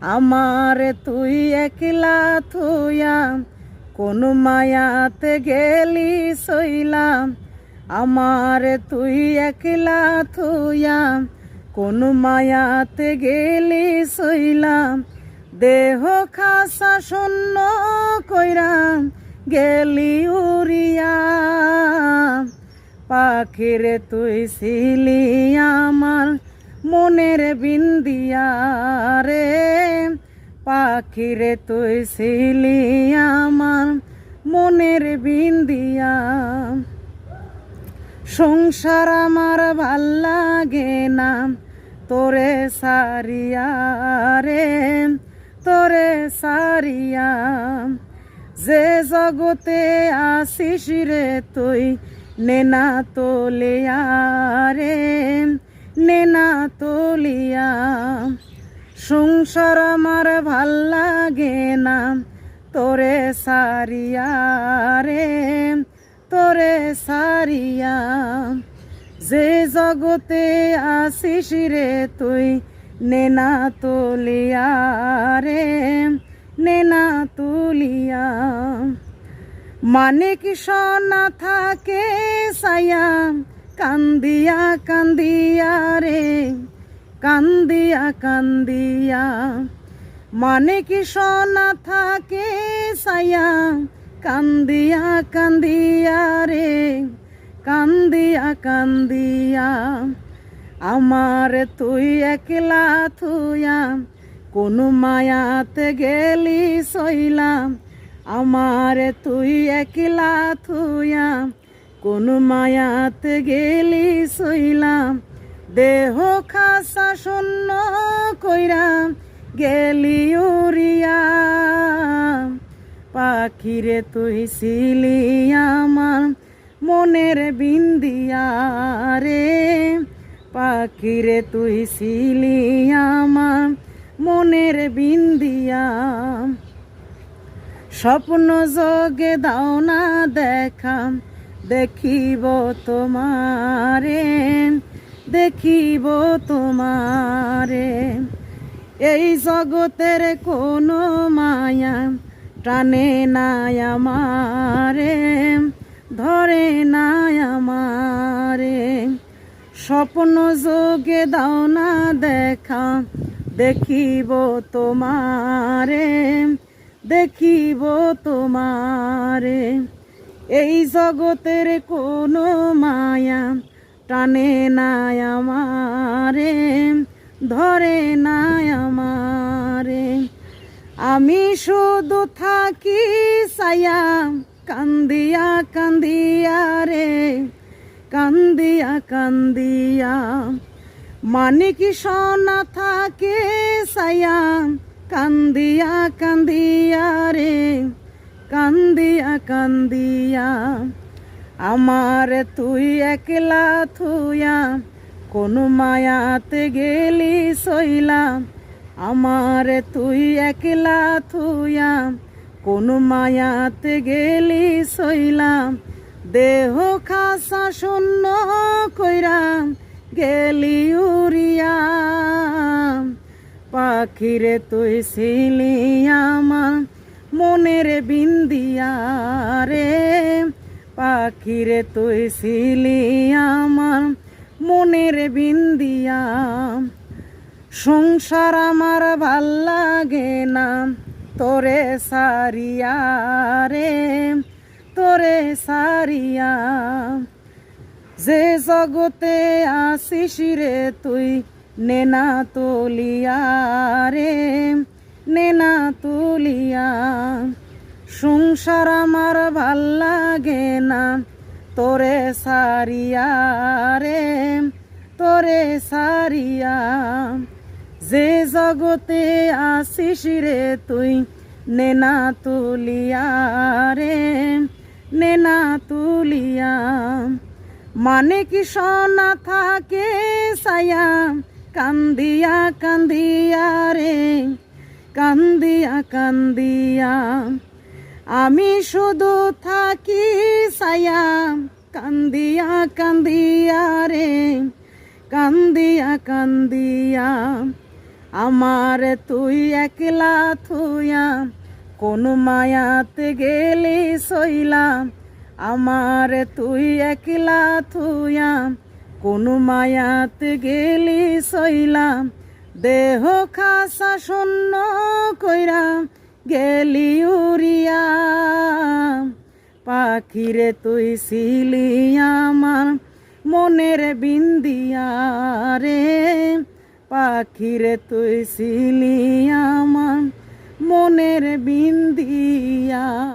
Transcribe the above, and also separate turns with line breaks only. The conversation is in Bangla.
আমারে তুই একলা থুইয়া কোন মায়াতে গেলি সইলাম। আমারে তুই একলা থুইয়া কোন মায়াতে গেলি সইলাম। দেহ খাসা শূন্য কইরা গেলি উড়িয়া। পাখিরে তুই ছিলি আমার মনের বিন্দিয়া রে। পাখিরে তুই ছিলি আমার মনের বিন্দিয়া। সংসার আমার ভাল লাগে না তোরে সারিয়া রে, তোরে সারিয়া। যে জগতে আসিস রে তুই নেনা তোলিয়া রে, নেনা তোলিয়া। সংসার আমার ভাল লাগে না তোরে সারিয়া রে, তোরে সারিয়া। যে জগতে আসিস রে তুই নেনা তুলিয়া রে, নেনা তুলিয়া। মানিক সোনা থাকে সায়া কান্দিয়া কান্দিয়া রে, কান্দিয়া কান্দিয়া। মানিক সোনা থাকে সায়া কান্দিয়া কান্দিয়া রে, কান্দিয়া কান্দিয়া। আমার তুই একলা থুইয়া কোন মায়াতে গেলি সইলাম। আমার তুই একলা থুইয়া কোন মায়াতে গেলি সইলাম। দেহ খাসা শূন্য কইরা গেলি উড়িয়া। পাখিরে তুই ছিলি আমার মনের বিন্দিয়া রে। পাখিরে তুই ছিলি আমার মনের বিন্দিয়া। স্বপ্ন যোগে দাও না দেখা দেখিব তোমারে, দেখিব তোমারে। এই জগতের কোনো মায়া টানে নাই আমারে, ধরে নাই আমারে। স্বপ্ন যোগে দাও না দেখা দেখিব তোমারে, দেখিব তোমারে। এই জগতের কোনো মায়া টানে নাই আমারে, ধরে নাই আমারে। আমি শুধু থাকি সায়া কান্দিয়া কান্দিয়া রে, কান্দিয়া কান্দিয়া। মানিক সোনা থাকে সায়া কান্দিয়া কান্দিয়া রে, কান্দিয়া কান্দিয়া। আমার তুই একলা থুইয়া কোন মায়াতে গেলি সইলাম। আমার তুই একলা থুইয়া কোন মায়াতে গেলি সইলাম। দেহ খাসা শূন্য কইরা গেলি উড়িয়া। পাখিরে তুই ছিলি আমার মনের বিন্দিয়া রে। পাখিরে তুই ছিলি আমার মনের বিন্দিয়া। সংসার আমার ভাল লাগে না তোরে সারিয়া রে, তোরে সারিয়া। যে জগতে আসিস রে তুই নেনা তুলিয়া রে, নেনা তুলিয়া। সংসার আমার ভাল লাগে না তোরে সারিয়া রে, তোরে সারিয়া। যে জগতে আসিস রে তুই নেনা তুলিয়া রে, নেনা তুলিয়া। মানিক সোনা থাকে সায়া কান্দিয়া কান্দিয়া রে, কান্দিয়া কান্দিয়া। আমি শুধু থাকি সায়া কান্দিয়া কান্দিয়া রে, কান্দিয়া কান্দিয়া। আমার তুই একলা থুইয়া কোন মায়াতে গেলি সইলা আমার তুই একলা থুইয়া কোন মায়াতে গেলি সইলা দেহ খাসা শূন্য কইরা গেলি উড়িয়া পাখিরে তুই ছিলি আমার মনের বিন্দিয়া রে পাখিরে তুই ছিলি আমার মনের বিন্দিয়া।